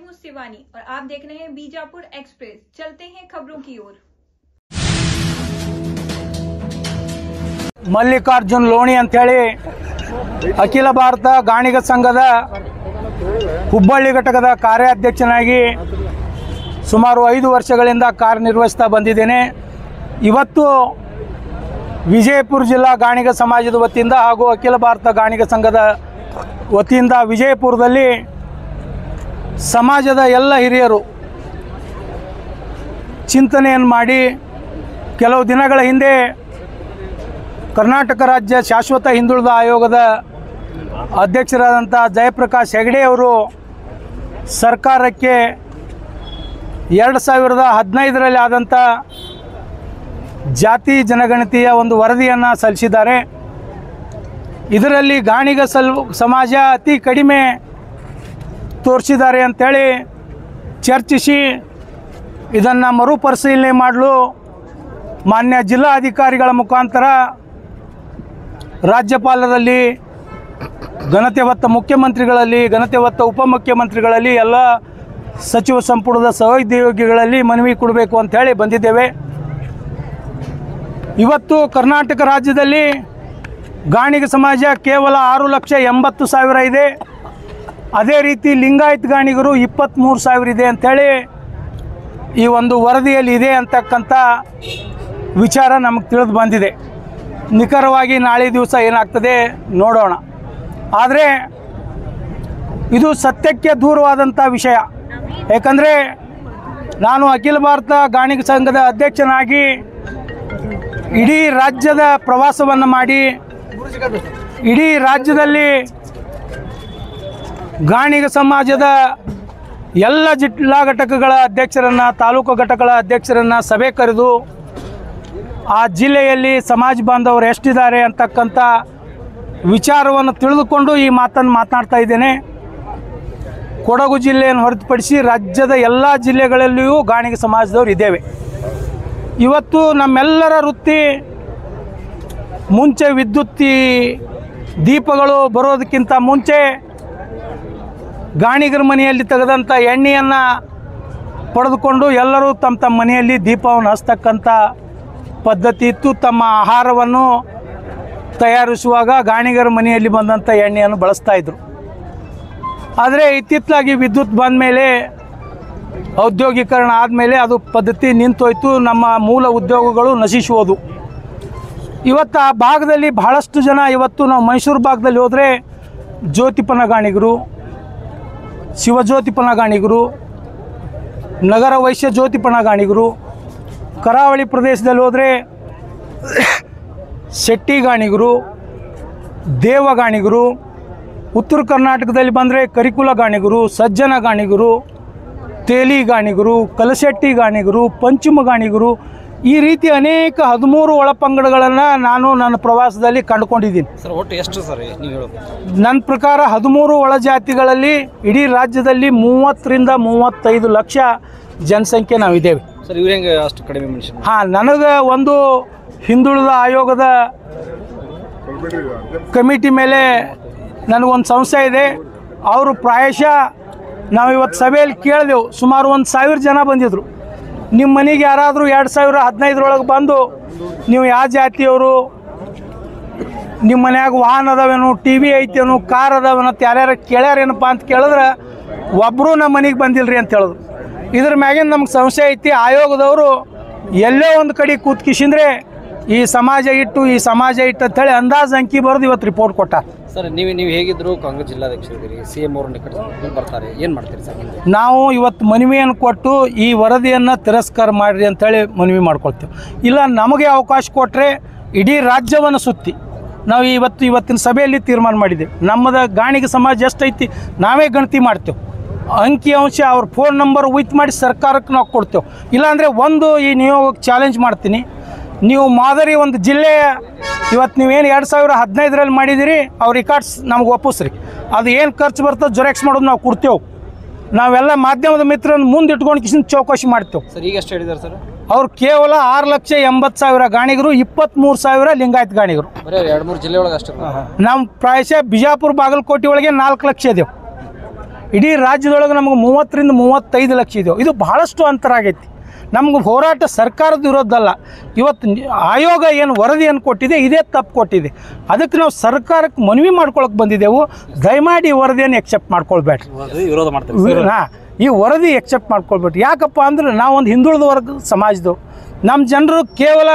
हूँ शिवानी और आप देख रहे हैं बीजापुर एक्सप्रेस। चलते हैं खबरों की ओर। ಮಲ್ಲಿಕಾರ್ಜುನ್ ಲೋಣಿ ಅಂತೇಳಿ ಅಖಿಲ ಭಾರತ ಗಾಣಿಗ ಸಂಘದ ಹುಬ್ಬಳ್ಳಿ ಘಟಕದ ಕಾರ್ಯಾಧ್ಯಕ್ಷನಾಗಿ ಸುಮಾರು 5 ವರ್ಷಗಳಿಂದ ಕಾರ್ಯನಿರ್ವಹಿಸ್ತಾ ಬಂದಿದ್ದೇನೆ. ಇವತ್ತು ವಿಜಯಪುರ ಜಿಲ್ಲಾ ಗಾಣಿಗ ಸಮಾಜದ ವತಿಯಿಂದ ಹಾಗೂ ಅಖಿಲ ಭಾರತ ಗಾಣಿಗ ಸಂಘದ ವತಿಯಿಂದ ವಿಜಯಪುರದಲ್ಲಿ ಸಮಾಜದ ಎಲ್ಲ ಹಿರಿಯರು ಚಿಂತನೆಯನ್ನು ಮಾಡಿ ಕೆಲವು ದಿನಗಳ ಹಿಂದೆ ಕರ್ನಾಟಕ ರಾಜ್ಯ ಶಾಶ್ವತ ಹಿಂದುಳಿದ ಆಯೋಗದ ಅಧ್ಯಕ್ಷರಾದಂಥ ಜಯಪ್ರಕಾಶ್ ಹೆಗಡೆ ಅವರು ಸರ್ಕಾರಕ್ಕೆ 2015ರಲ್ಲಿ ಆದಂಥ ಜಾತಿ ಜನಗಣತಿಯ ಒಂದು ವರದಿಯನ್ನು ಸಲ್ಲಿಸಿದ್ದಾರೆ. ಇದರಲ್ಲಿ ಗಾಣಿಗ ಸಮಾಜ ಅತಿ ಕಡಿಮೆ ತೋರಿಸಿದ್ದಾರೆ ಅಂಥೇಳಿ ಚರ್ಚಿಸಿ ಇದನ್ನು ಮರುಪರಿಶೀಲನೆ ಮಾಡಲು ಮಾನ್ಯ ಜಿಲ್ಲಾಧಿಕಾರಿಗಳ ಮುಖಾಂತರ ರಾಜ್ಯಪಾಲರಲ್ಲಿ, ಘನತೆ ಹೊತ್ತ ಮುಖ್ಯಮಂತ್ರಿಗಳಲ್ಲಿ, ಘನತೆ ಹೊತ್ತ ಉಪಮುಖ್ಯಮಂತ್ರಿಗಳಲ್ಲಿ, ಎಲ್ಲ ಸಚಿವ ಸಂಪುಟದ ಸಹೋದ್ಯೋಗಿಗಳಲ್ಲಿ ಮನವಿ ಕೊಡಬೇಕು ಅಂಥೇಳಿ ಬಂದಿದ್ದೇವೆ. ಇವತ್ತು ಕರ್ನಾಟಕ ರಾಜ್ಯದಲ್ಲಿ ಗಾಣಿಗ ಸಮಾಜ ಕೇವಲ 6,80,000 ಇದೆ. ಅದೇ ರೀತಿ ಲಿಂಗಾಯತ್ ಗಾಣಿಗರು 23,000 ಇದೆ ಅಂಥೇಳಿ ಈ ಒಂದು ವರದಿಯಲ್ಲಿ ಇದೆ ಅಂತಕ್ಕಂಥ ವಿಚಾರ ನಮಗೆ ತಿಳಿದು ಬಂದಿದೆ. ನಿಖರವಾಗಿ ನಾಳೆ ದಿವಸ ಏನಾಗ್ತದೆ ನೋಡೋಣ. ಆದರೆ ಇದು ಸತ್ಯಕ್ಕೆ ದೂರವಾದಂಥ ವಿಷಯ. ಯಾಕಂದರೆ ನಾನು ಅಖಿಲ ಭಾರತ ಗಾಣಿಗ ಸಂಘದ ಅಧ್ಯಕ್ಷನಾಗಿ ಇಡೀ ರಾಜ್ಯದ ಪ್ರವಾಸವನ್ನು ಮಾಡಿ ಇಡೀ ರಾಜ್ಯದಲ್ಲಿ ಗಾಣಿಗ ಸಮಾಜದ ಎಲ್ಲ ಜಿಲ್ಲಾ ಘಟಕಗಳ ಅಧ್ಯಕ್ಷರನ್ನು, ತಾಲೂಕು ಘಟಕಗಳ ಅಧ್ಯಕ್ಷರನ್ನು ಸಭೆ ಕರೆದು ಆ ಜಿಲ್ಲೆಯಲ್ಲಿ ಸಮಾಜ ಬಾಂಧವರು ಎಷ್ಟಿದ್ದಾರೆ ಅಂತಕ್ಕಂಥ ವಿಚಾರವನ್ನು ತಿಳಿದುಕೊಂಡು ಈ ಮಾತನ್ನು ಮಾತನಾಡ್ತಾ ಇದ್ದೇನೆ. ಕೊಡಗು ಜಿಲ್ಲೆಯನ್ನು ಹೊರತುಪಡಿಸಿ ರಾಜ್ಯದ ಎಲ್ಲ ಜಿಲ್ಲೆಗಳಲ್ಲಿಯೂ ಗಾಣಿಗ ಸಮಾಜದವರು ಇದ್ದೇವೆ. ಇವತ್ತು ನಮ್ಮೆಲ್ಲರ ವೃತ್ತಿ ಮುಂಚೆ ವಿದ್ಯುತ್ ದೀಪಗಳು ಬರೋದಕ್ಕಿಂತ ಮುಂಚೆ ಗಾಣಿಗರ ಮನೆಯಲ್ಲಿ ತೆಗೆದಂಥ ಎಣ್ಣೆಯನ್ನು ಪಡೆದುಕೊಂಡು ಎಲ್ಲರೂ ತಮ್ಮ ಮನೆಯಲ್ಲಿ ದೀಪವನ್ನು ಹಚ್ಚತಕ್ಕಂಥ ಪದ್ಧತಿ ಇತ್ತು. ತಮ್ಮ ಆಹಾರವನ್ನು ತಯಾರಿಸುವಾಗ ಗಾಣಿಗರ ಮನೆಯಲ್ಲಿ ಬಂದಂಥ ಎಣ್ಣೆಯನ್ನು ಬಳಸ್ತಾಯಿದ್ರು. ಆದರೆ ಇತ್ತಿತ್ತಲಾಗಿ ವಿದ್ಯುತ್ ಬಂದ ಮೇಲೆ, ಔದ್ಯೋಗೀಕರಣ ಆದಮೇಲೆ ಅದು ಪದ್ಧತಿ ನಿಂತೋಯ್ತು. ನಮ್ಮ ಮೂಲ ಉದ್ಯೋಗಗಳು ನಶಿಸುವುದು. ಇವತ್ತು ಆ ಭಾಗದಲ್ಲಿ ಬಹಳಷ್ಟು ಜನ, ಇವತ್ತು ನಾವು ಮೈಸೂರು ಭಾಗದಲ್ಲಿ ಹೋದರೆ ಜ್ಯೋತಿಪನ ಗಾಣಿಗರು, ಶಿವಜ್ಯೋತಿಪನ ಗಾಣಿಗರು, ನಗರ ವೈಶ್ಯ ಜ್ಯೋತಿಪನ ಗಾಣಿಗರು, ಕರಾವಳಿ ಪ್ರದೇಶದಲ್ಲಿ ಹೋದರೆ ಶೆಟ್ಟಿ ಗಾಣಿಗರು, ದೇವ ಗಾಣಿಗರು, ಉತ್ತರ ಕರ್ನಾಟಕದಲ್ಲಿ ಬಂದರೆ ಕರಿಕುಲ ಗಾಣಿಗರು, ಸಜ್ಜನ ಗಾಣಿಗರು, ತೇಲಿ ಗಾಣಿಗರು, ಕಲಶೆಟ್ಟಿ ಗಾಣಿಗರು, ಪಂಚಮ ಗಾಣಿಗರು, ಈ ರೀತಿ ಅನೇಕ 13 ಒಳಪಂಗಡಗಳನ್ನು ನಾನು ನನ್ನ ಪ್ರವಾಸದಲ್ಲಿ ಕಂಡುಕೊಂಡಿದ್ದೀನಿ. ಸರ್, ಒಟ್ಟು ಎಷ್ಟು ಸರ್ ನೀವು ಹೇಳೋದು? ನನ್ನ ಪ್ರಕಾರ 13 ಒಳಜಾತಿಗಳಲ್ಲಿ ಇಡೀ ರಾಜ್ಯದಲ್ಲಿ 30ರಿಂದ 35 ಲಕ್ಷ ಜನಸಂಖ್ಯೆ ನಾವಿದ್ದೇವೆ. ಸರ್, ಇವ್ರು ಹೆಂಗೆ ಅಷ್ಟು ಕಡಿಮೆ ಮನುಷ್ಯರು? ಹಾಂ, ನನಗೆ ಒಂದು ಹಿಂದುಳಿದ ಆಯೋಗದ ಕಮಿಟಿ ಮೇಲೆ ನನಗೊಂದು ಸಂಶಯ ಇದೆ. ಅವರು ಪ್ರಾಯಶಃ ನಾವು ಇವತ್ತು ಸಭೆಯಲ್ಲಿ ಕೇಳಿದೆವು, ಸುಮಾರು 1,000 ಜನ ಬಂದಿದ್ದರು. ನಿಮ್ಮ ಮನೆಗೆ ಯಾರಾದರೂ 2015 ಬಂದು ನೀವು ಯಾವ ಜಾತಿಯವರು, ನಿಮ್ಮ ಮನ್ಯಾಗ ವಾಹನ ಅದಾವೇನು, ಟಿ ವಿ ಐತೇನು, ಕಾರ್ ಅದಾವೇನು ಅಂತ ಯಾರ್ಯಾರು ಕೇಳ್ಯಾರೇನಪ್ಪ ಅಂತ ಕೇಳಿದ್ರೆ ಒಬ್ಬರು ನಮ್ಮ ಮನೆಗೆ ಬಂದಿಲ್ಲ ರೀ ಅಂತ ಹೇಳಿದ್ರು. ಇದ್ರ ಮ್ಯಾಗಿನ ನಮ್ಗೆ ಸಂಶಯ ಐತಿ. ಆಯೋಗದವರು ಎಲ್ಲೋ ಒಂದು ಕಡೆ ಕೂತ್ಕಿಸಿಂದ್ರೆ ಈ ಸಮಾಜ ಇಟ್ಟು ಅಂತೇಳಿ ಅಂದಾಜು ಅಂಕಿ ಬರೆದು ಇವತ್ತು ರಿಪೋರ್ಟ್ ಕೊಟ್ಟಾರ. ಸರ್, ನೀವು ಹೇಗಿದ್ರು ಕಾಂಗ್ರೆಸ್ ಜಿಲ್ಲಾಧ್ಯಕ್ಷರಿದ್ದೀರಿ, CM ಅವ್ರ ನಿಕಟ ಬರ್ತಾರೆ, ಏನು ಮಾಡ್ತೀರಿ ಸರ್? ನಾವು ಇವತ್ತು ಮನವಿಯನ್ನು ಕೊಟ್ಟು ಈ ವರದಿಯನ್ನು ತಿರಸ್ಕಾರ ಮಾಡಿರಿ ಅಂಥೇಳಿ ಮನವಿ ಮಾಡ್ಕೊಳ್ತೇವೆ. ಇಲ್ಲ, ನಮಗೆ ಅವಕಾಶ ಕೊಟ್ಟರೆ ಇಡೀ ರಾಜ್ಯವನ್ನು ಸುತ್ತಿ ನಾವು ಇವತ್ತಿನ ಸಭೆಯಲ್ಲಿ ತೀರ್ಮಾನ ಮಾಡಿದ್ದೇವೆ. ನಮ್ಮದು ಗಾಣಿಗ ಸಮಾಜ ಎಷ್ಟೈತಿ ನಾವೇ ಗಣತಿ ಮಾಡ್ತೇವೆ. ಅಂಕಿ ಅಂಶ ಅವ್ರ ಫೋನ್ ನಂಬರ್ ವಿತ್ ಮಾಡಿ ಸರ್ಕಾರಕ್ಕೆ ನಾವು ಕೊಡ್ತೇವೆ. ಇಲ್ಲಾಂದರೆ ಈ ನಿಯೋಗಕ್ಕೆ ಚಾಲೆಂಜ್ ಮಾಡ್ತೀನಿ, ನೀವು ಮಾದರಿ ಒಂದು ಜಿಲ್ಲೆ ಇವತ್ತು ನೀವೇನು 2015ರಲ್ಲಿ ಮಾಡಿದಿರಿ, ಅವ್ರ ರಿಕಾರ್ಡ್ಸ್ ನಮ್ಗೆ ಒಪ್ಪಿಸ್ರಿ. ಅದು ಏನು ಖರ್ಚು ಬರ್ತದೆ ಜೆರಾಕ್ಸ್ ಮಾಡೋದು ನಾವು ಕೊಡ್ತೇವೆ. ನಾವೆಲ್ಲ ಮಾಧ್ಯಮದ ಮಿತ್ರರನ್ನು ಮುಂದೆ ಇಟ್ಕೊಂಡು ಕಿಸಿನ ಚೌಕಾಶಿ ಮಾಡ್ತೇವೆ. ಸರ್, ಈಗ ಎಷ್ಟು ಹೇಳಿದ್ದಾರೆ ಸರ್? ಅವ್ರು ಕೇವಲ 6,80,000 ಗಾಣಿಗರು, 23,000 ಲಿಂಗಾಯತ್ ಗಾಣಿಗರು. 2-3 ಜಿಲ್ಲೆ ಒಳಗೆ ಅಷ್ಟೇ. ನಮ್ಮ ಪ್ರಾಯಶಃ ಬಿಜಾಪುರ ಬಾಗಲಕೋಟೆ ಒಳಗೆ 4 ಲಕ್ಷ ಇದೇವೆ. ಇಡೀ ರಾಜ್ಯದೊಳಗೆ ನಮಗೆ 30ರಿಂದ 35 ಲಕ್ಷ ಇದೆವು. ಇದು ಬಹಳಷ್ಟು ಅಂತರ ಆಗೈತಿ. ನಮ್ಗೆ ಹೋರಾಟ ಸರ್ಕಾರದ ವಿರೋಧ ಅಲ್ಲ. ಇವತ್ತು ಆಯೋಗ ಏನು ವರದಿಯನ್ನು ಕೊಟ್ಟಿದೆ ಇದೇ ತಪ್ಪು ಕೊಟ್ಟಿದೆ. ಅದಕ್ಕೆ ನಾವು ಸರ್ಕಾರಕ್ಕೆ ಮನವಿ ಮಾಡ್ಕೊಳಕ್ಕೆ ಬಂದಿದ್ದೆವು. ದಯಮಾಡಿ ಈ ವರದಿಯನ್ನು ಎಕ್ಸೆಪ್ಟ್ ಮಾಡ್ಕೊಳ್ಬೇಡ್ರಿ. ವಿರೋಧ ಮಾಡ್ತೀವಿ. ಈ ವರದಿ ಎಕ್ಸೆಪ್ಟ್ ಮಾಡ್ಕೊಳ್ಬೇಡ್ರಿ. ಯಾಕಪ್ಪ ಅಂದ್ರೆ ನಾವೊಂದು ಹಿಂದುಳಿದ ವರ್ಗ ಸಮಾಜದವು. ನಮ್ಮ ಜನರು ಕೇವಲ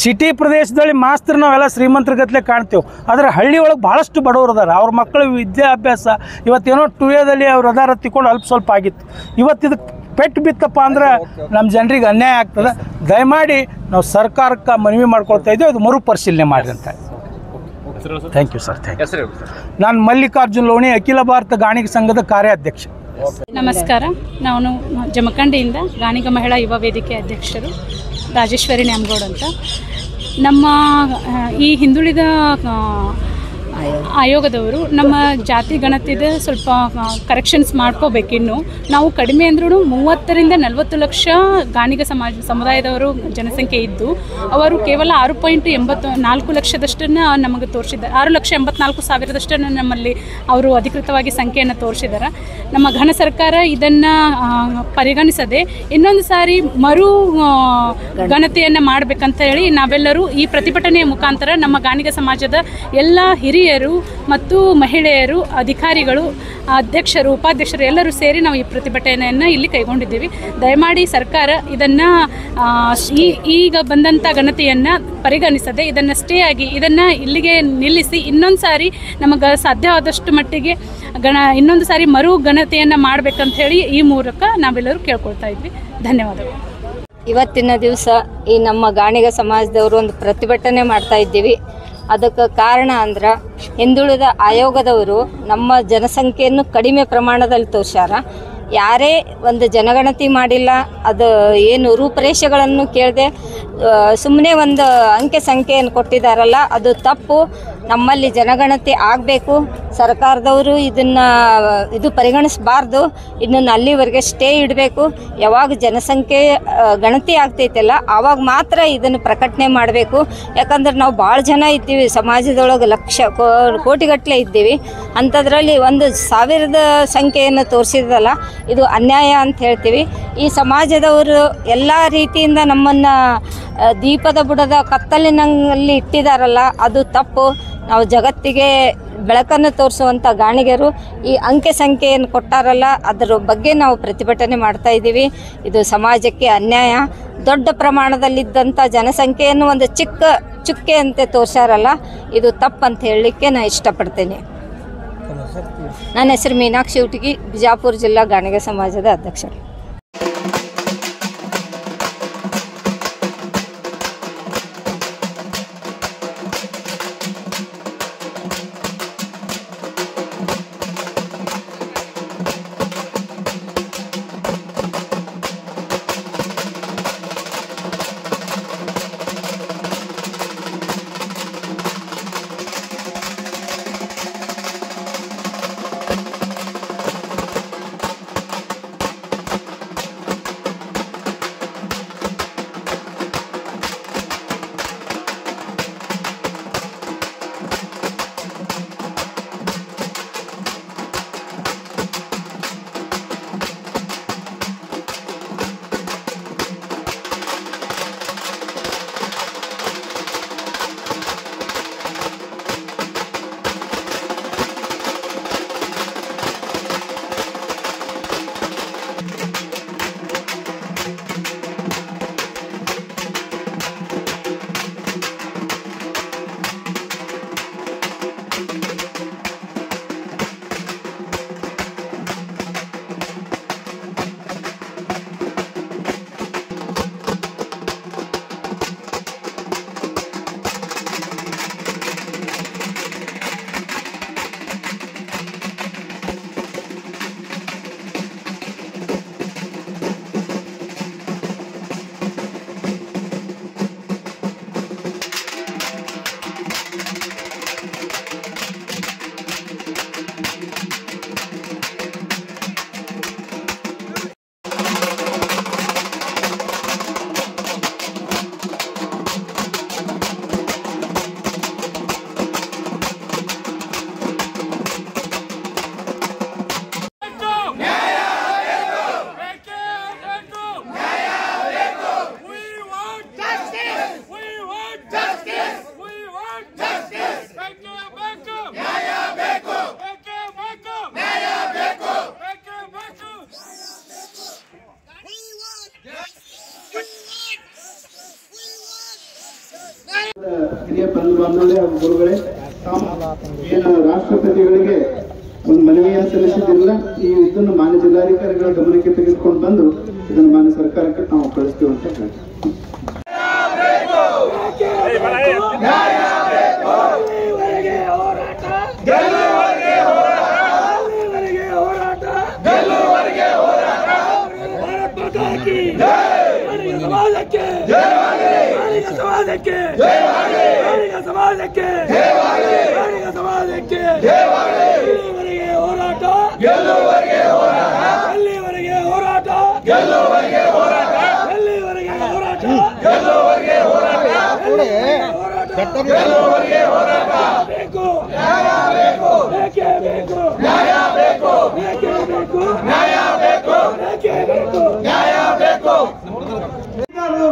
ಸಿಟಿ ಪ್ರದೇಶದಲ್ಲಿ ಮಾತ್ರ ನಾವೆಲ್ಲ ಶ್ರೀಮಂತರ ಗತ್ಲೆ ಕಾಣ್ತೇವೆ. ಆದರೆ ಹಳ್ಳಿ ಒಳಗೆ ಭಾಳಷ್ಟು ಬಡವರು ಅದಾರ. ಅವ್ರ ಮಕ್ಕಳ ವಿದ್ಯಾಭ್ಯಾಸ ಇವತ್ತೇನೋ 2Aದಲ್ಲಿ ಅವ್ರು ಅದಾರ ತಿಳ್ಕೊಂಡು ಅಲ್ಪ ಸ್ವಲ್ಪ ಆಗಿತ್ತು. ಇವತ್ತಿದು ಪೆಟ್ಟು ಬಿತ್ತಪ್ಪ ಅಂದ್ರೆ ನಮ್ಮ ಜನರಿಗೆ ಅನ್ಯಾಯ ಆಗ್ತದೆ. ದಯಮಾಡಿ ನಾವು ಸರ್ಕಾರಕ್ಕೆ ಮನವಿ ಮಾಡ್ಕೊಳ್ತಾ ಇದ್ದೀವಿ, ಅದು ಮರುಪರಿಶೀಲನೆ ಮಾಡಿ ಅಂತ. Thank you sir. ನಾನು ಮಲ್ಲಿಕಾರ್ಜುನ್ ಲೋಣಿ, ಅಖಿಲ ಭಾರತ ಗಾಣಿಗ ಸಂಘದ ಕಾರ್ಯಾಧ್ಯಕ್ಷ. ನಮಸ್ಕಾರ. ನಾನು ಜಮಖಂಡಿಯಿಂದ ಗಾಣಿಗ ಮಹಿಳಾ ಯುವ ವೇದಿಕೆ ಅಧ್ಯಕ್ಷರು ರಾಜೇಶ್ವರಿ ನ್ಯಾಮಗೌಡ ಅಂತ. ನಮ್ಮ ಈ ಹಿಂದುಳಿದ ಆಯೋಗದವರು ನಮ್ಮ ಜಾತಿ ಗಣತಿದ ಸ್ವಲ್ಪ ಕರೆಕ್ಷನ್ಸ್ ಮಾಡ್ಕೋಬೇಕಿನ್ನು. ನಾವು ಕಡಿಮೆ ಅಂದ್ರೂ 30ರಿಂದ 40 ಲಕ್ಷ ಗಾಣಿಗ ಸಮುದಾಯದವರು ಜನಸಂಖ್ಯೆ ಇದ್ದು ಅವರು ಕೇವಲ 6.84 ಲಕ್ಷದಷ್ಟನ್ನು ನಮಗೆ ತೋರಿಸಿದ್ದಾರೆ. 6,84,000ದಷ್ಟನ್ನು ನಮ್ಮಲ್ಲಿ ಅವರು ಅಧಿಕೃತವಾಗಿ ಸಂಖ್ಯೆಯನ್ನು ತೋರಿಸಿದ್ದಾರೆ. ನಮ್ಮ ಘನ ಸರ್ಕಾರ ಇದನ್ನು ಪರಿಗಣಿಸದೆ ಇನ್ನೊಂದು ಸಾರಿ ಗಣತಿಯನ್ನು ಮಾಡಬೇಕಂತ ಹೇಳಿ ನಾವೆಲ್ಲರೂ ಈ ಪ್ರತಿಭಟನೆಯ ಮುಖಾಂತರ ನಮ್ಮ ಗಾಣಿಗ ಸಮಾಜದ ಎಲ್ಲ ಹಿರಿಯರು ಮತ್ತು ಮಹಿಳೆಯರು, ಅಧಿಕಾರಿಗಳು, ಅಧ್ಯಕ್ಷರು, ಉಪಾಧ್ಯಕ್ಷರು ಎಲ್ಲರೂ ಸೇರಿ ನಾವು ಈ ಪ್ರತಿಭಟನೆಯನ್ನು ಇಲ್ಲಿ ಕೈಗೊಂಡಿದ್ದೀವಿ. ದಯಮಾಡಿ ಸರ್ಕಾರ ಇದನ್ನು ಈಗ ಬಂದಂಥ ಗಣತಿಯನ್ನು ಪರಿಗಣಿಸದೆ ಇದನ್ನು ಸ್ಟೇ ಆಗಿ ಇದನ್ನು ಇಲ್ಲಿಗೆ ನಿಲ್ಲಿಸಿ ಇನ್ನೊಂದು ಸಾರಿ ನಮಗೆ ಸಾಧ್ಯವಾದಷ್ಟು ಮಟ್ಟಿಗೆ ಇನ್ನೊಂದು ಸಾರಿ ಗಣತಿಯನ್ನು ಮಾಡಬೇಕಂತ ಹೇಳಿ ಈ ಮೂಲಕ ನಾವೆಲ್ಲರೂ ಕೇಳ್ಕೊಳ್ತಾ ಇದ್ವಿ. ಧನ್ಯವಾದಗಳು. ಇವತ್ತಿನ ದಿವಸ ಈ ನಮ್ಮ ಗಾಣಿಗ ಸಮಾಜದವರು ಒಂದು ಪ್ರತಿಭಟನೆ ಮಾಡ್ತಾ ಇದ್ದೀವಿ. ಅದಕ್ಕೆ ಕಾರಣ ಅಂದ್ರೆ ಹಿಂದುಳಿದ ಆಯೋಗದವರು ನಮ್ಮ ಜನಸಂಖ್ಯೆಯನ್ನು ಕಡಿಮೆ ಪ್ರಮಾಣದಲ್ಲಿ ತೋರ್ಸ್ಯಾರ. ಯಾರೇ ಒಂದು ಜನಗಣತಿ ಮಾಡಿಲ್ಲ, ಅದು ಏನು ರೂಪರೇಷೆಗಳನ್ನು ಕೇಳದೆ ಸುಮ್ಮನೆ ಒಂದು ಅಂಕೆ ಸಂಖ್ಯೆಯನ್ನು ಕೊಟ್ಟಿದ್ದಾರಲ್ಲ, ಅದು ತಪ್ಪು. ನಮ್ಮಲ್ಲಿ ಜನಗಣತಿ ಆಗಬೇಕು. ಸರ್ಕಾರದವರು ಇದು ಪರಿಗಣಿಸಬಾರ್ದು. ಇದನ್ನು ಅಲ್ಲಿವರೆಗೆ ಸ್ಟೇ ಇಡಬೇಕು. ಯಾವಾಗ ಜನಸಂಖ್ಯೆ ಗಣತಿ ಆಗ್ತೈತಲ್ಲ ಆವಾಗ ಮಾತ್ರ ಇದನ್ನು ಪ್ರಕಟಣೆ ಮಾಡಬೇಕು. ಯಾಕಂದ್ರೆ ನಾವು ಭಾಳ ಜನ ಇದ್ದೀವಿ ಸಮಾಜದೊಳಗೆ, ಕೋಟಿಗಟ್ಟಲೆ ಇದ್ದೀವಿ. ಅಂಥದ್ರಲ್ಲಿ 1,000ದ ಸಂಖ್ಯೆಯನ್ನು ತೋರಿಸಿದಲ್ಲ, ಇದು ಅನ್ಯಾಯ ಅಂತ ಹೇಳ್ತೀವಿ. ಈ ಸಮಾಜದವರು ಎಲ್ಲ ರೀತಿಯಿಂದ ನಮ್ಮನ್ನು ದೀಪದ ಬುಡದ ಕತ್ತಲಿನಲ್ಲಿ ಇಟ್ಟಿದ್ದಾರಲ್ಲ, ಅದು ತಪ್ಪು. ನಾವು ಜಗತ್ತಿಗೆ ಬೆಳಕನ್ನು ತೋರಿಸುವಂಥ ಗಾಣಿಗರು ಈ ಅಂಕೆ ಸಂಖ್ಯೆಯನ್ನು ಕೊಟ್ಟಾರಲ್ಲ, ಅದರ ಬಗ್ಗೆ ನಾವು ಪ್ರತಿಭಟನೆ ಮಾಡ್ತಾ ಇದ್ದೀವಿ. ಇದು ಸಮಾಜಕ್ಕೆ ಅನ್ಯಾಯ. ದೊಡ್ಡ ಪ್ರಮಾಣದಲ್ಲಿದ್ದಂಥ ಜನಸಂಖ್ಯೆಯನ್ನು ಒಂದು ಚಿಕ್ಕ ಚುಕ್ಕೆಯಂತೆ ತೋರಿಸ್ಯಾರಲ್ಲ, ಇದು ತಪ್ಪಂತ ಹೇಳಲಿಕ್ಕೆ ನಾನು ಇಷ್ಟಪಡ್ತೇನೆ. ನನ್ನ ಹೆಸರು ಮೀನಾಕ್ಷಿ ಉಟಗಿ, ಬಿಜಾಪುರ ಜಿಲ್ಲಾ ಗಾಣಿಗ ಸಮಾಜದ ಅಧ್ಯಕ್ಷರು. ಹಿರಿಯ ಬಂಧು ಬಾಂಧವರೇ ಹಾಗೂ ಗುರುಗಳೇ, ಏನು ರಾಷ್ಟ್ರಪತಿಗಳಿಗೆ ಒಂದು ಮನವಿಯನ್ನು ಸಲ್ಲಿಸಿದ್ದಿಲ್ಲ, ಇದನ್ನು ಮಾನ್ಯ ಜಿಲ್ಲಾಧಿಕಾರಿಗಳ ಗಮನಕ್ಕೆ ತೆಗೆದುಕೊಂಡು ಬಂದು ಇದನ್ನು ಮಾನ್ಯ ಸರ್ಕಾರಕ್ಕೆ ನಾವು ಕಳಿಸ್ತೇವೆ ಅಂತ ಹೇಳ್ತೀವಿ.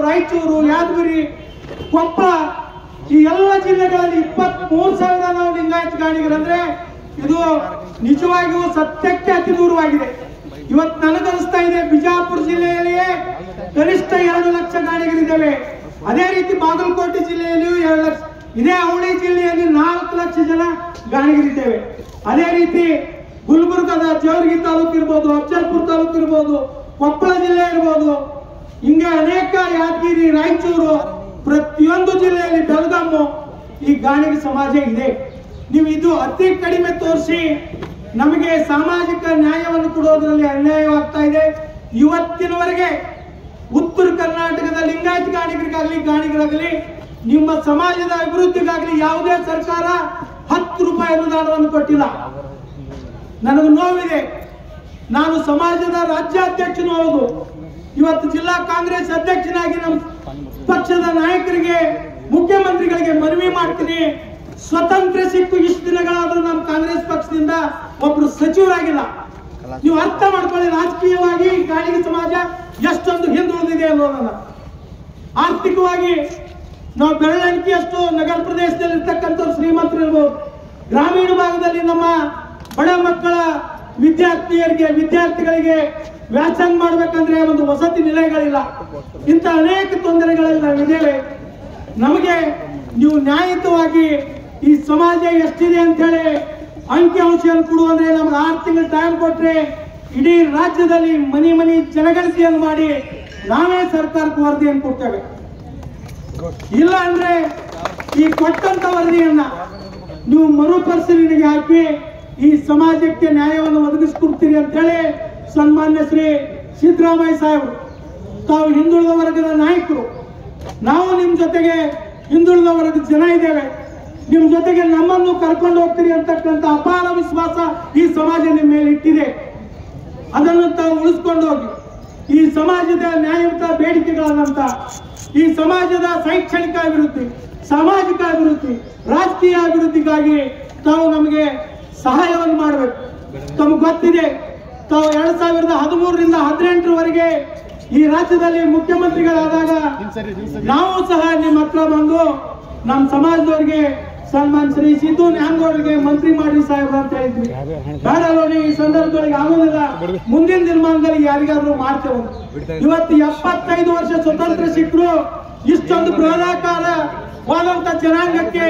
ರಾಯಚೂರು, ಯಾದಗಿರಿ, ಕೊಪ್ಪಳ ಈ ಎಲ್ಲ ಜಿಲ್ಲೆಗಳಲ್ಲಿ 23,000 ನಾವು ಲಿಂಗಾಯತ ಗಾಣಿಗರಂದ್ರೆ ಇದು ನಿಜವಾಗಿಯೂ ಸತ್ಯಕ್ಕೆ ಅತಿ ದೂರವಾಗಿದೆ. ಇವತ್ತು ನನಗನ್ನಿಸ್ತಾ ಇದೆ ಬಿಜಾಪುರ ಜಿಲ್ಲೆಯಲ್ಲಿಯೇ ಕನಿಷ್ಠ 2 ಲಕ್ಷ ಗಾಣಿಗರಿದ್ದೇವೆ. ಅದೇ ರೀತಿ ಬಾಗಲಕೋಟೆ ಜಿಲ್ಲೆಯಲ್ಲಿಯೂ 2 ಲಕ್ಷ, ಇದೇ ಅವಳಿ ಜಿಲ್ಲೆಯಲ್ಲಿ 4 ಲಕ್ಷ ಜನ ಗಾಣಿಗರಿದ್ದೇವೆ. ಅದೇ ರೀತಿ ಗುಲ್ಬರ್ಗದ ಜೇವರ್ಗಿ ತಾಲೂಕು ಇರ್ಬೋದು, ಅಫಜಲ್ಪುರ ತಾಲೂಕು ಇರ್ಬೋದು, ಕೊಪ್ಪಳ ಜಿಲ್ಲೆ ಇರ್ಬೋದು, ಹಿಂಗೆ ಅನೇಕ ಯಾದಗಿರಿ, ರಾಯಚೂರು, ಪ್ರತಿಯೊಂದು ಜಿಲ್ಲೆಯಲ್ಲಿ ಬೆಳಗಾಮು ಈ ಗಾಣಿಗ ಸಮಾಜ ಇದೆ. ನೀವು ಇದು ಅತಿ ಕಡಿಮೆ ತೋರಿಸಿ ನಮಗೆ ಸಾಮಾಜಿಕ ನ್ಯಾಯವನ್ನು ಕೊಡೋದ್ರಲ್ಲಿ ಅನ್ಯಾಯವಾಗ್ತಾ ಇದೆ. ಇವತ್ತಿನವರೆಗೆ ಉತ್ತರ ಕರ್ನಾಟಕದ ಲಿಂಗಾಯತ ಗಾಣಿಗರಾಗಲಿ ನಿಮ್ಮ ಸಮಾಜದ ಅಭಿವೃದ್ಧಿಗಾಗಲಿ ಯಾವುದೇ ಸರ್ಕಾರ 10 ರೂಪಾಯಿ ಅನುದಾನವನ್ನು ಕೊಟ್ಟಿಲ್ಲ. ನನಗೆ ನೋವಿದೆ. ನಾನು ಸಮಾಜದ ರಾಜ್ಯಾಧ್ಯಕ್ಷನೂ ಹೌದು. ಇವತ್ತು ಜಿಲ್ಲಾ ಕಾಂಗ್ರೆಸ್ ಅಧ್ಯಕ್ಷನಾಗಿ ನಮ್ಮ ಪಕ್ಷದ ನಾಯಕರಿಗೆ, ಮುಖ್ಯಮಂತ್ರಿಗಳಿಗೆ ಮನವಿ ಮಾಡ್ತೀನಿ. ಸ್ವತಂತ್ರ ಸಿಕ್ಕು ಇಷ್ಟು ದಿನಗಳಾದ್ರೂ ನಮ್ಮ ಕಾಂಗ್ರೆಸ್ ಪಕ್ಷದಿಂದ ಒಬ್ರು ಸಚಿವರಾಗಿಲ್ಲ. ನೀವು ಅರ್ಥ ಮಾಡ್ಕೊಳ್ಳಿ, ರಾಜಕೀಯವಾಗಿ ಗಾಣಿಗ ಸಮಾಜ ಎಷ್ಟೊಂದು ಹಿಂದುಳಿದಿದೆ ಅನ್ನೋದನ್ನ. ಆರ್ಥಿಕವಾಗಿ ನಾವು ಬೆರಳೆಣಿಕೆಯಷ್ಟು ನಗರ ಪ್ರದೇಶದಲ್ಲಿ ಇರ್ತಕ್ಕಂಥ ಶ್ರೀಮಂತರು ಇರ್ಬೋದು, ಗ್ರಾಮೀಣ ಭಾಗದಲ್ಲಿ ನಮ್ಮ ಬಡ ಮಕ್ಕಳ ವಿದ್ಯಾರ್ಥಿಗಳಿಗೆ ವ್ಯಾಸಂಗ ಮಾಡ್ಬೇಕಂದ್ರೆ ಒಂದು ವಸತಿ ನಿಲಯಗಳಿಲ್ಲ. ಇಂಥ ಅನೇಕ ತೊಂದರೆಗಳಲ್ಲಿ ನಾವಿದ್ದೇವೆ. ನಮಗೆ ನೀವು ನ್ಯಾಯಯುತವಾಗಿ ಈ ಸಮಾಜ ಎಷ್ಟಿದೆ ಅಂತ ಹೇಳಿ ಅಂಕಿ ಅಂಶವನ್ನು ಕೊಡುವಂದ್ರೆ ನಮ್ಗೆ 6 ತಿಂಗಳು ಟೈಮ್ ಕೊಟ್ರೆ ಇಡೀ ರಾಜ್ಯದಲ್ಲಿ ಮನೆ ಜನಗಣತಿಯನ್ನು ಮಾಡಿ ನಾವೇ ಸರ್ಕಾರಕ್ಕೆ ವರದಿಯನ್ನು ಕೊಡ್ತೇವೆ. ಇಲ್ಲ ಅಂದ್ರೆ ಈ ಕೊಟ್ಟಂತ ವರದಿಯನ್ನ ನೀವು ಮರುಪರಿಶೀಲನೆಗೆ ಹಾಕಿ ಈ ಸಮಾಜಕ್ಕೆ ನ್ಯಾಯವನ್ನು ಒದಗಿಸಿಕೊಡ್ತೀರಿ ಅಂತ ಹೇಳಿ ಸನ್ಮಾನ್ಯ ಶ್ರೀ ಸಿದ್ದರಾಮಯ್ಯ ಸಾಹೇಬರು, ತಾವು ಹಿಂದುಳಿದ ವರ್ಗದ ನಾಯಕರು, ನಾವು ನಿಮ್ಮ ಜೊತೆಗೆ ಹಿಂದುಳಿದ ವರ್ಗದ ಜನ ಇದ್ದೇವೆ, ನಿಮ್ಮ ಜೊತೆಗೆ ನಮ್ಮನ್ನು ಕರ್ಕೊಂಡು ಹೋಗ್ತೀರಿ ಅಂತಕ್ಕಂಥ ಅಪಾರ ವಿಶ್ವಾಸ ಈ ಸಮಾಜ ನಿಮ್ಮ ಮೇಲೆ ಇಟ್ಟಿದೆ. ಅದನ್ನು ತಾವು ಉಳಿಸ್ಕೊಂಡು ಹೋಗಿ ಈ ಸಮಾಜದ ನ್ಯಾಯಯುತ ಬೇಡಿಕೆಗಳಾದಂತ ಈ ಸಮಾಜದ ಶೈಕ್ಷಣಿಕ ಅಭಿವೃದ್ಧಿ, ಸಾಮಾಜಿಕ ಅಭಿವೃದ್ಧಿ, ರಾಜಕೀಯ ಅಭಿವೃದ್ಧಿಗಾಗಿ ತಾವು ನಮಗೆ ಸಹಾಯವನ್ನು ಮಾಡಬೇಕು. ತಮಗೆ ಗೊತ್ತಿದೆ, ತಾವು 2013ರಿಂದ 2018ರವರೆಗೆ ಈ ರಾಜ್ಯದಲ್ಲಿ ಮುಖ್ಯಮಂತ್ರಿಗಳಾದಾಗ ನಾವು ಸಹ ನಿಮ್ಮ ಹತ್ರ ಬಂದು ನಮ್ಮ ಸಮಾಜದವರಿಗೆ ಸನ್ಮಾನ್ ಶ್ರೀ ಸಿದ್ದು ನ್ಯಾಮಗೌಡರಿಗೆ ಮಂತ್ರಿ ಮಾಡಿ ಸಾಹೇಬ್ರ ಅಂತ ಹೇಳಿದ್ವಿ. ಬೇಡಲ್ಲೋನಿ, ಈ ಸಂದರ್ಭದೊಳಗೆ ಆಗೋದಿಲ್ಲ, ಮುಂದಿನ ದಿನಮಾನದಲ್ಲಿ ಯಾರಿಗಾದ್ರೂ ಮಾಡ್ತೇವೆ. ಇವತ್ತು 75 ವರ್ಷ ಸ್ವತಂತ್ರ ಸಿಕ್ಕರು ಇಷ್ಟೊಂದು ಬೃಹದಾಕಾರವಾದಂತ ಜನಾಂಗಕ್ಕೆ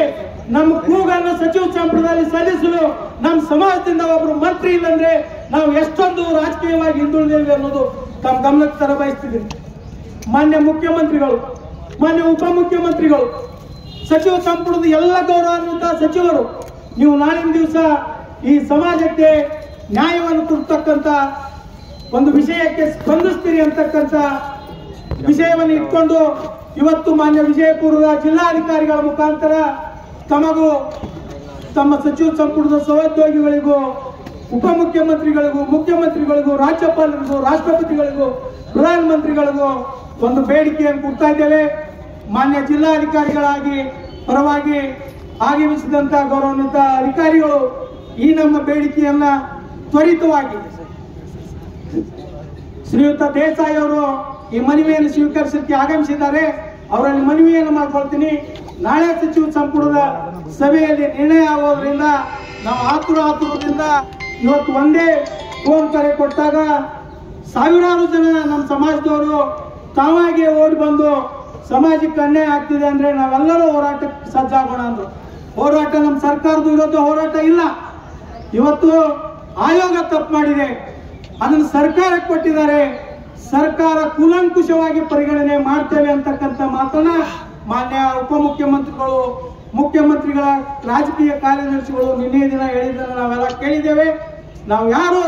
ನಮ್ಮ ಕೂಗನ್ನು ಸಚಿವ ಸಂಪುಟದಲ್ಲಿ ಸಲ್ಲಿಸಲು ನಮ್ಮ ಸಮಾಜದಿಂದ ಒಬ್ರು ಮಂತ್ರಿ ಇಲ್ಲಂದ್ರೆ ನಾವು ಎಷ್ಟೊಂದು ರಾಜಕೀಯವಾಗಿ ಹಿಂದುಳಿದೇವೆ ಅನ್ನೋದು ತಮ್ಮ ಗಮನಕ್ಕೆ ತರ ಬಯಸ್ತಿದ್ದೀನಿ. ಮಾನ್ಯ ಮುಖ್ಯಮಂತ್ರಿಗಳು, ಮಾನ್ಯ ಉಪಮುಖ್ಯಮಂತ್ರಿಗಳು, ಸಚಿವ ಸಂಪುಟದ ಎಲ್ಲ ಗೌರವಾನ್ವಿತ ಸಚಿವರು, ನೀವು ನಾಳಿನ ದಿವಸ ಈ ಸಮಾಜಕ್ಕೆ ನ್ಯಾಯವನ್ನು ಕೊಡ್ತಕ್ಕಂಥ ಒಂದು ವಿಷಯಕ್ಕೆ ಸ್ಪಂದಿಸ್ತೀರಿ ಅಂತಕ್ಕಂಥ ವಿಷಯವನ್ನು ಇಟ್ಕೊಂಡು ಇವತ್ತು ಮಾನ್ಯ ವಿಜಯಪುರದ ಜಿಲ್ಲಾಧಿಕಾರಿಗಳ ಮುಖಾಂತರ ತಮಗೂ ತಮ್ಮ ಸಚಿವ ಸಂಪುಟದ ಸಹೋದ್ಯೋಗಿಗಳಿಗೂ ಉಪಮುಖ್ಯಮಂತ್ರಿಗಳಿಗೂ ಮುಖ್ಯಮಂತ್ರಿಗಳಿಗೂ ರಾಜ್ಯಪಾಲರಿಗೂ ರಾಷ್ಟ್ರಪತಿಗಳಿಗೂ ಪ್ರಧಾನಮಂತ್ರಿಗಳಿಗೂ ಒಂದು ಬೇಡಿಕೆಯನ್ನು ಕೊಡ್ತಾ ಇದ್ದೇವೆ. ಮಾನ್ಯ ಜಿಲ್ಲಾಧಿಕಾರಿಗಳಾಗಿ ಪರವಾಗಿ ಆಗಮಿಸಿದಂತ ಗೌರವಾನ್ವಿತ ಅಧಿಕಾರಿಗಳು ಈ ನಮ್ಮ ಬೇಡಿಕೆಯನ್ನ ತ್ವರಿತವಾಗಿ ಶ್ರೀಯುತ ದೇಸಾಯಿ ಅವರು ಈ ಮನವಿಯನ್ನು ಸ್ವೀಕರಿಸಲಿಕ್ಕೆ ಆಗಮಿಸಿದ್ದಾರೆ. ಅವರಲ್ಲಿ ಮನವಿಯನ್ನು ಮಾಡ್ಕೊಳ್ತೀನಿ. ನಾಳೆ ಸಚಿವ ಸಂಪುಟದ ಸಭೆಯಲ್ಲಿ ನಿರ್ಣಯ ಆಗೋದ್ರಿಂದ ನಾವು ಆತುರದಿಂದ ಇವತ್ತು ಒಂದೇ ಫೋನ್ ಕರೆ ಕೊಟ್ಟಾಗ ಸಾವಿರಾರು ಜನ ನಮ್ಮ ಸಮಾಜದವರು ತಾವಾಗಿಯೇ ಓಡಿ ಬಂದು ಸಮಾಜಕ್ಕೆ ಅನ್ಯಾಯ ಆಗ್ತಿದೆ ಅಂದರೆ ನಾವೆಲ್ಲರೂ ಹೋರಾಟಕ್ಕೆ ಸಜ್ಜಾಗೋಣ ಅಂದರು. ಹೋರಾಟ ನಮ್ಮ ಸರ್ಕಾರದ ವಿರುದ್ಧ ಹೋರಾಟ ಇಲ್ಲ. ಇವತ್ತು ಆಯೋಗ ತಪ್ಪು ಮಾಡಿದೆ, ಅದನ್ನು ಸರ್ಕಾರಕ್ಕೆ ಕೊಟ್ಟಿದ್ದಾರೆ. ಸರ್ಕಾರ ಕೂಲಂಕುಷವಾಗಿ ಪರಿಗಣನೆ ಮಾಡ್ತೇವೆ ಅಂತಕ್ಕಂಥ ಮಾತನ್ನ ಮಾನ್ಯ ಉಪಮುಖ್ಯಮಂತ್ರಿಗಳು, ಮುಖ್ಯಮಂತ್ರಿಗಳ ರಾಜಕೀಯ ಕಾರ್ಯದರ್ಶಿಗಳು ನಿನ್ನೆ ದಿನ ಹೇಳಿದ್ದನ್ನು ನಾವೆಲ್ಲ ಕೇಳಿದ್ದೇವೆ. ನಾವು ಯಾರು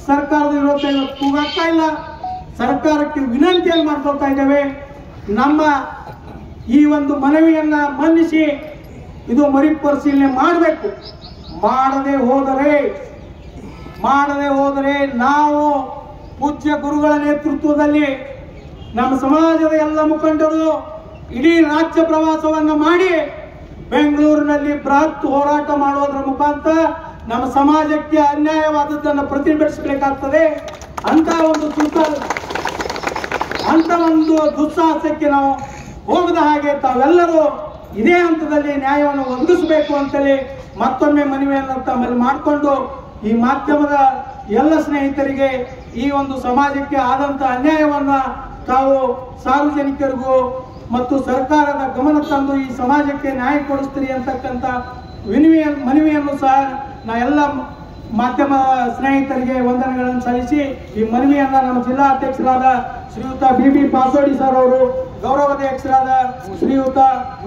ಸರ್ಕಾರದ ವಿರುದ್ಧ ಕೂಗಾಗ್ತಾ ಇಲ್ಲ, ಸರ್ಕಾರಕ್ಕೆ ವಿನಂತಿಯನ್ನು ಮಾಡ್ಕೊಳ್ತಾ ಇದ್ದೇವೆ. ನಮ್ಮ ಈ ಒಂದು ಮನವಿಯನ್ನ ಮನ್ನಿಸಿ ಇದು ಮರುಪರಿಶೀಲನೆ ಮಾಡಬೇಕು. ಮಾಡದೆ ಹೋದರೆ ನಾವು ಪೂಜ್ಯ ಗುರುಗಳ ನೇತೃತ್ವದಲ್ಲಿ ನಮ್ಮ ಸಮಾಜದ ಎಲ್ಲ ಮುಖಂಡರು ಇಡೀ ರಾಜ್ಯ ಪ್ರವಾಸವನ್ನು ಮಾಡಿ ಬೆಂಗಳೂರಿನಲ್ಲಿ ಬೃಹತ್ ಹೋರಾಟ ಮಾಡುವುದರ ಮುಖಾಂತರ ನಮ್ಮ ಸಮಾಜಕ್ಕೆ ಅನ್ಯಾಯವಾದದ್ದನ್ನು ಪ್ರತಿಭಟಿಸಬೇಕಾಗ್ತದೆ. ಅಂತ ಒಂದು ದುಸ್ಸಾಹಸಕ್ಕೆ ನಾವು ಹೋಗದ ಹಾಗೆ ತಾವೆಲ್ಲರೂ ಇದೇ ಹಂತದಲ್ಲಿ ನ್ಯಾಯವನ್ನು ಒದಗಿಸಬೇಕು ಅಂತೇಳಿ ಮತ್ತೊಮ್ಮೆ ಮನವಿಯನ್ನು ತಮ್ಮಲ್ಲಿ ಮಾಡಿಕೊಂಡು ಈ ಮಾಧ್ಯಮದ ಎಲ್ಲ ಸ್ನೇಹಿತರಿಗೆ ಈ ಒಂದು ಸಮಾಜಕ್ಕೆ ಆದಂತ ಅನ್ಯಾಯವನ್ನ ತಾವು ಸಾರ್ವಜನಿಕರಿಗೂ ಮತ್ತು ಸರ್ಕಾರದ ಗಮನ ತಂದು ಈ ಸಮಾಜಕ್ಕೆ ನ್ಯಾಯ ಕೊಡಿಸ್ತೀರಿ ಅಂತಕ್ಕಂಥ ಮನವಿಯನ್ನು ಸಹ ನಾ ಎಲ್ಲ ಮಾಧ್ಯಮ ಸ್ನೇಹಿತರಿಗೆ ವಂದನೆಗಳನ್ನು ಸಲ್ಲಿಸಿ ಈ ಮನವಿಯನ್ನ ನಮ್ಮ ಜಿಲ್ಲಾ ಅಧ್ಯಕ್ಷರಾದ ಶ್ರೀಯುತ BB ಪಾಸೋಡಿ ಸರ್ ಅವರು, ಗೌರವಾಧ್ಯಕ್ಷರಾದ ಶ್ರೀಯುತ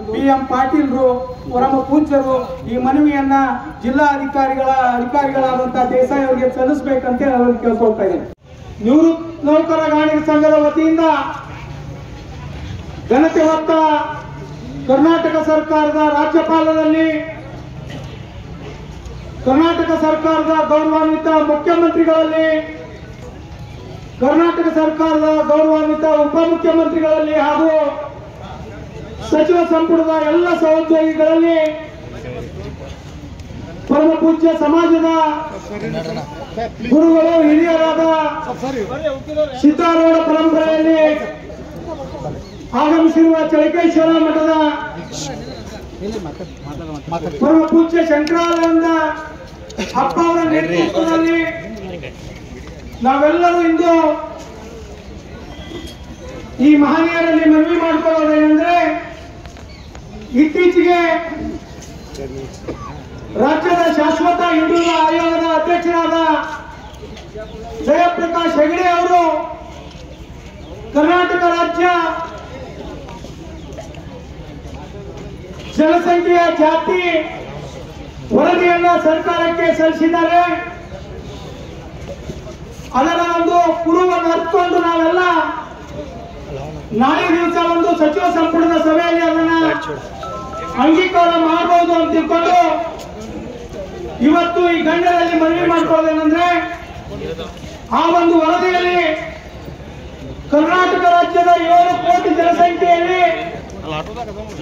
BM ಪಾಟೀಲ್ರು, ಪರಮ ಪೂಜ್ಯರು ಈ ಮನವಿಯನ್ನ ಜಿಲ್ಲಾ ಅಧಿಕಾರಿಗಳಾದಂತಹ ದೇಸಾಯಿ ಅವರಿಗೆ ಸಲ್ಲಿಸಬೇಕಂತ ಅವರಿಗೆ ಕೇಳ್ಕೊಳ್ತಾ ಇದ್ದೇನೆ. ನಿವೃತ್ತ ನೌಕರ ಗಾಣಿಗ ಸಂಘದ ವತಿಯಿಂದ ಘನತೆ ಹೊತ್ತ ಕರ್ನಾಟಕ ಸರ್ಕಾರದ ರಾಜ್ಯಪಾಲರಲ್ಲಿ, ಕರ್ನಾಟಕ ಸರ್ಕಾರದ ಗೌರವಾನ್ವಿತ ಮುಖ್ಯಮಂತ್ರಿಗಳಲ್ಲಿ, ಕರ್ನಾಟಕ ಸರ್ಕಾರದ ಗೌರವಾನ್ವಿತ ಉಪಮುಖ್ಯಮಂತ್ರಿಗಳಲ್ಲಿ ಹಾಗೂ ಸಚಿವ ಸಂಪುಟದ ಎಲ್ಲ ಸಹೋದ್ಯೋಗಿಗಳಲ್ಲಿ, ಪರಮ ಪೂಜ್ಯ ಸಮಾಜದ ಗುರುಗಳು ಹಿರಿಯರಾದ ಸಿದ್ದಾರೂಢ ಪರಂಪರೆಯಲ್ಲಿ ಆಗಮಿಸಿರುವ ಚಳಕೇಶ್ವರ ಮಠದ ಪರಮ ಪೂಜ್ಯ ಶಂಕರಾನಂದ ಅಪ್ಪ ಅವರ ನೇತೃತ್ವದಲ್ಲಿ ನಾವೆಲ್ಲರೂ ಇಂದು ಈ ಮಹನೀಯರಲ್ಲಿ ಮನವಿ ಮಾಡಿಕೊಳ್ಳೋದೇನೆಂದ್ರೆ, ಇತ್ತೀಚೆಗೆ ರಾಜ್ಯದ ಶಾಶ್ವತ ಹಿಂದುಳಿದ ಆಯೋಗದ ಅಧ್ಯಕ್ಷರಾದ ಜಯಪ್ರಕಾಶ್ ಹೆಗಡೆ ಅವರು ಕರ್ನಾಟಕ ರಾಜ್ಯ ಜನಸಂಖ್ಯೆಯ ಜಾತಿ ವರದಿಯನ್ನ ಸರ್ಕಾರಕ್ಕೆ ಸಲ್ಲಿಸಿದ್ದಾರೆ. ಅದರ ಒಂದು ಕುರುವನ್ನು ಅರ್ಥಕೊಂಡು ನಾವೆಲ್ಲ ನಾಳೆ ದಿವಸ ಒಂದು ಸಚಿವ ಸಂಪುಟದ ಸಭೆಯಲ್ಲಿ ಅದನ್ನ ಅಂಗೀಕಾರ ಮಾಡಬಹುದು ಅಂತ ತಿಳ್ಕೊಂಡು ಇವತ್ತು ಈ ಗಣ್ಯರಲ್ಲಿ ಮನವಿ ಮಾಡ್ಕೊಳ್ಳೋದೇನೆಂದ್ರೆ, ಆ ಒಂದು ವರದಿಯಲ್ಲಿ ಕರ್ನಾಟಕ ರಾಜ್ಯದ 7 ಕೋಟಿ ಜನಸಂಖ್ಯೆಯಲ್ಲಿ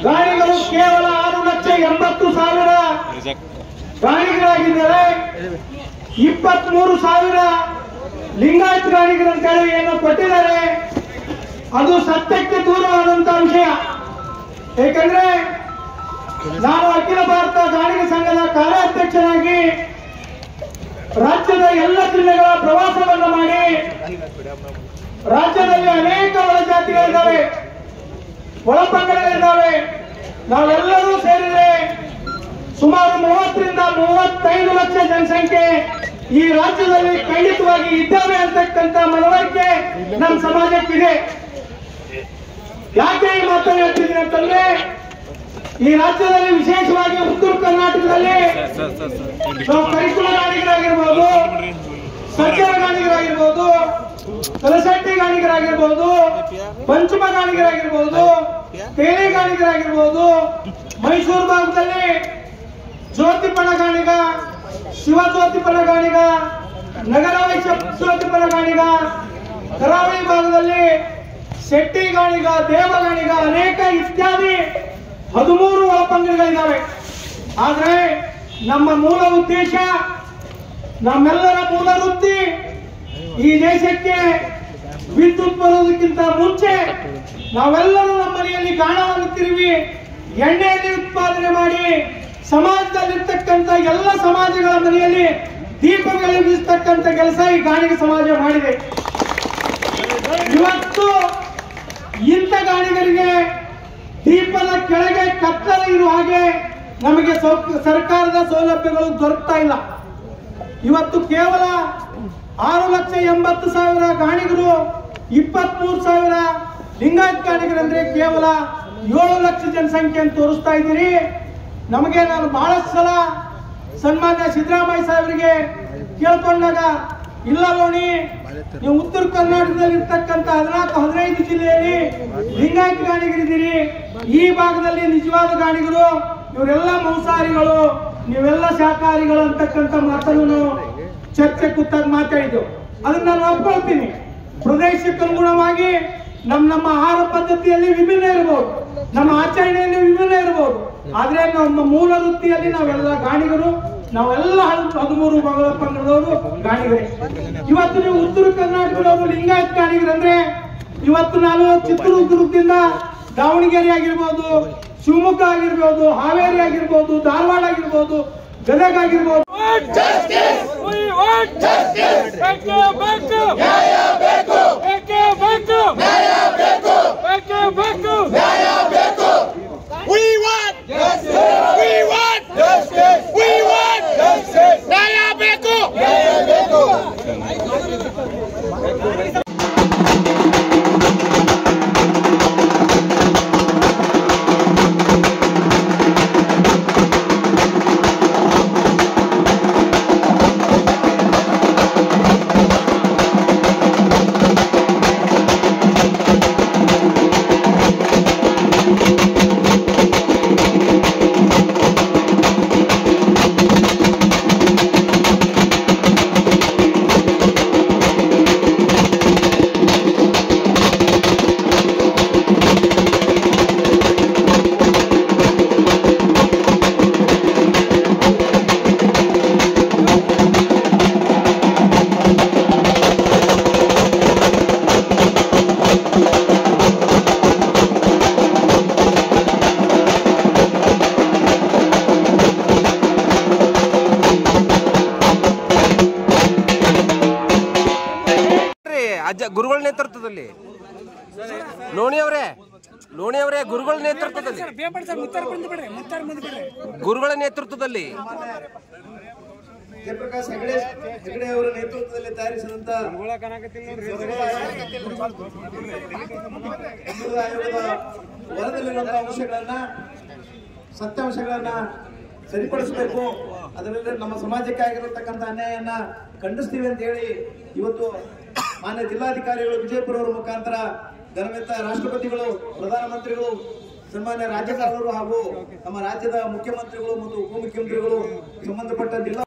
ಗಾಣಿಗರು ಕೇವಲ 6,80,000 ಗಾಣಿಗರಾಗಿದ್ದಾರೆ. 23,000 ಲಿಂಗಾಯತ್ ಗಾಣಿಗರು ಅಂತೇಳಿ ಏನು ಕೊಟ್ಟಿದ್ದಾರೆ, ಅದು ಸತ್ಯಕ್ಕೆ ದೂರವಾದಂತ ವಿಷಯ. ಏಕೆಂದ್ರೆ ನಾನು ಅಖಿಲ ಭಾರತ ಗಾಣಿಗ ಸಂಘದ ಕಾರ್ಯಾಧ್ಯಕ್ಷನಾಗಿ ರಾಜ್ಯದ ಎಲ್ಲ ಜಿಲ್ಲೆಗಳ ಪ್ರವಾಸವನ್ನು ಮಾಡಿ ರಾಜ್ಯದಲ್ಲಿ ಅನೇಕ ಒಳಜಾತಿಗಳಿದ್ದಾವೆ, ಒಳಪಂಗಡಗಳಿದ್ದಾವೆ. ನಾವೆಲ್ಲರೂ ಸೇರಿದರೆ ಸುಮಾರು 30ರಿಂದ 35 ಲಕ್ಷ ಜನಸಂಖ್ಯೆ ಈ ರಾಜ್ಯದಲ್ಲಿ ಖಂಡಿತವಾಗಿ ಇದ್ದಾವೆ ಅಂತಕ್ಕಂಥ ಮನವರಿಕೆ ನಮ್ಮ ಸಮಾಜಕ್ಕಿದೆ. ಯಾಕೆ ಈ ಮಾತನ್ನು ಹೇಳ್ತಿದ್ದೀನಿ ಅಂತಂದ್ರೆ, ಈ ರಾಜ್ಯದಲ್ಲಿ ವಿಶೇಷವಾಗಿ ಉತ್ತರ ಕರ್ನಾಟಕದಲ್ಲಿ ನಾವು ಕರಿಕುಲ ಗಾಣಿಗರಾಗಿರ್ಬೋದು, ಸಜ್ಜನ ಗಾಣಿಗರಾಗಿರ್ಬೋದು, ಕಲಸಟ್ಟಿ ಗಾಣಿಗರಾಗಿರ್ಬೋದು, ಪಂಚಮ ಗಾಣಿಗರಾಗಿರ್ಬೋದು, ತೇಲಿ ಗಾಣಿಗರಾಗಿರ್ಬೋದು, ಮೈಸೂರು ಭಾಗದಲ್ಲಿ ಜ್ಯೋತಿಪಣ ಗಾಣಿಗ, ಶಿವ ಜ್ಯೋತಿಪಣ ಗಾಣಿಗ, ನಗರ ವೈಶ್ಯ ಜ್ಯೋತಿಪಣ ಗಾಣಿಗ, ಕರಾವಳಿ ಭಾಗದಲ್ಲಿ ಶೆಟ್ಟಿ ಗಾಣಿಗ, ದೇವ ಗಾಣಿಗ, ಅನೇಕ ಇತ್ಯಾದಿ 13 ಒಳಪಂಗಡಗಳಿದ್ದಾವೆ. ಆದರೆ ನಮ್ಮ ಮೂಲ ಉದ್ದೇಶ, ನಮ್ಮೆಲ್ಲರ ಮೂಲ ವೃತ್ತಿ ಈ ದೇಶಕ್ಕೆ ವಿದ್ಯುತ್ ಬರೋದಕ್ಕಿಂತ ಮುಂಚೆ ನಾವೆಲ್ಲರೂ ನಮ್ಮ ಮನೆಯಲ್ಲಿ ಗಾಣವನ್ನು ತಿರುವಿ ಎಣ್ಣೆಯಲ್ಲಿ ಉತ್ಪಾದನೆ ಮಾಡಿ ಸಮಾಜದಲ್ಲಿರ್ತಕ್ಕಂಥ ಎಲ್ಲ ಸಮಾಜಗಳ ಮನೆಯಲ್ಲಿ ದೀಪ ಬೆಳಗಿಸ್ತಕ್ಕಂಥ ಕೆಲಸ ಈ ಗಾಣಿಗ ಸಮಾಜ ಮಾಡಿದೆ. ಇವತ್ತು ಇಂಥ ಗಾಣಿಗರಿಗೆ ದೀಪದ ಕೆಳಗೆ ಕತ್ತಲೆ ಇರುವ ಹಾಗೆ ನಮಗೆ ಸರ್ಕಾರದ ಸೌಲಭ್ಯಗಳು ದೊರಕ್ತಾ ಇಲ್ಲ. ಇವತ್ತು ಕೇವಲ 6,80,000 ಗಾಣಿಗರು, 23,000 ಲಿಂಗಾಯತ್ ಗಾಣಿಗರಂದ್ರೆ ಕೇವಲ 7 ಲಕ್ಷ ಜನಸಂಖ್ಯೆ ಅಂತ ತೋರಿಸ್ತಾ ಇದ್ದೀರಿ. ನಮಗೆ ನಾನು ಬಹಳಷ್ಟು ಸಲ ಸನ್ಮಾನ್ಯ ಸಿದ್ದರಾಮಯ್ಯ ಸಾಹೇಬರಿಗೆ ಕೇಳ್ಕೊಂಡಾಗ, ಇಲ್ಲ ನೋಡಿ, ನೀವು ಉತ್ತರ ಕರ್ನಾಟಕದಲ್ಲಿ ಇರ್ತಕ್ಕಂಥ 14-15 ಜಿಲ್ಲೆಯಲ್ಲಿ ಲಿಂಗಾಯತ್ ಗಾಣಿಗರಿದ್ದೀರಿ, ಈ ಭಾಗದಲ್ಲಿ ನಿಜವಾದ ಗಾಣಿಗರು ಇವರೆಲ್ಲ ಮಾಂಸಾಹಾರಿಗಳು, ನೀವೆಲ್ಲ ಶಾಕಾಹಾರಿಗಳು ಅಂತಕ್ಕಂಥ ಮಾತನ್ನು ಚರ್ಚೆ ಕೂತಾಗ ಮಾತಾಡಿದ್ದೆವು. ಅದನ್ನ ನಾನು ಒಪ್ಕೊಳ್ತೀನಿ. ಪ್ರದೇಶಕ್ಕೆ ಅನುಗುಣವಾಗಿ ನಮ್ಮ ಆಹಾರ ಪದ್ಧತಿಯಲ್ಲಿ ವಿಭಿನ್ನ ಇರಬಹುದು, ನಮ್ಮ ಆಚರಣೆಯಲ್ಲಿ ವಿಭಿನ್ನ ಇರಬಹುದು, ಆದ್ರೆ ನಮ್ಮ ಮೂಲ ವೃತ್ತಿಯಲ್ಲಿ ನಾವೆಲ್ಲ ಗಾಣಿಗರು, ನಾವೆಲ್ಲ 13 ಪಂಗಡದವರು ಗಾಣಿಗರೇ. ಇವತ್ತು ನೀವು ಉತ್ತರ ಕರ್ನಾಟಕದವರು ಲಿಂಗಾಯತ್ ಗಾಣಿಗರಂದ್ರೆ, ಇವತ್ತು ನಾನು ಚಿತ್ರದುರ್ಗದಿಂದ ದಾವಣಗೆರೆ ಆಗಿರ್ಬೋದು, ಶಿವಮೊಗ್ಗ ಆಗಿರ್ಬೋದು, ಹಾವೇರಿ ಆಗಿರ್ಬೋದು, ಧಾರವಾಡ ಆಗಿರ್ಬೋದು, ಗದಗ ಆಗಿರ್ಬೋದು, ಗುರುಗಳ ನೇತೃತ್ವದಲ್ಲಿ ಲೋಣಿ ಅವರೇ ಗುರುಗಳ ನೇತೃತ್ವದಲ್ಲಿ ಜಯಪ್ರಕಾಶ್ ಹೆಗಡೆ ಅವರ ನೇತೃತ್ವದಲ್ಲಿ ತಯಾರಿಸಿದಂತ ವರದಿಯಲ್ಲಿರುವಂತಹ ಅಂಶಗಳನ್ನ, ಸತ್ಯಾಂಶಗಳನ್ನ ಸರಿಪಡಿಸಬೇಕು. ಅದರಲ್ಲಿ ನಮ್ಮ ಸಮಾಜಕ್ಕೆ ಆಗಿರತಕ್ಕಂಥ ಅನ್ಯಾಯನ್ನ ಖಂಡಿಸ್ತೀವಿ ಅಂತ ಹೇಳಿ ಇವತ್ತು ಮಾನ್ಯ ಜಿಲ್ಲಾಧಿಕಾರಿಗಳು ವಿಜಯಪುರ ಅವರ ಮುಖಾಂತರ ಘನವೆತ್ತ ರಾಷ್ಟ್ರಪತಿಗಳು, ಪ್ರಧಾನಮಂತ್ರಿಗಳು, ಸನ್ಮಾನ್ಯ ರಾಜ್ಯಪಾಲರು ಹಾಗೂ ನಮ್ಮ ರಾಜ್ಯದ ಮುಖ್ಯಮಂತ್ರಿಗಳು ಮತ್ತು ಉಪಮುಖ್ಯಮಂತ್ರಿಗಳು, ಸಂಬಂಧಪಟ್ಟ ಜಿಲ್ಲಾ